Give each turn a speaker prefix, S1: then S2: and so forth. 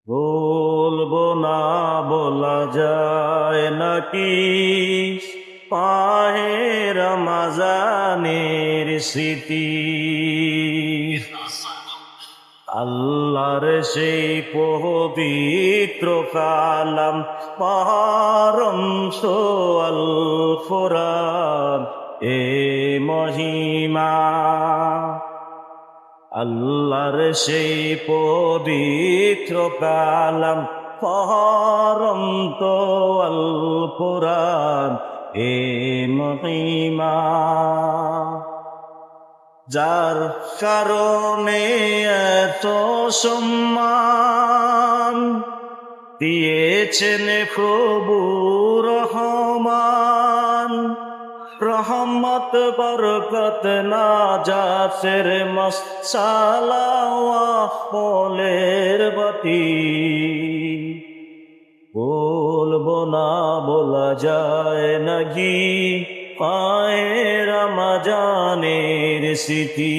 S1: বলবো না বলা যায় নাকি পায়ের রমজানের স্মৃতি। আল্লাহর সেই পবিত্র কালাম পারম আল কোরআন এ মহিমা। আল্লাহর সেই পবিত্র কালাম পরম আল কোরআন এ মহিমা। যার কারণে এত সম্মান দিয়েছেন প্রভু রহমান। রহমত বরকত নাজাতের মশালা ফলের বাতি। বলবো না বলা যায় নাকি পায়ে রমজানের স্মৃতি।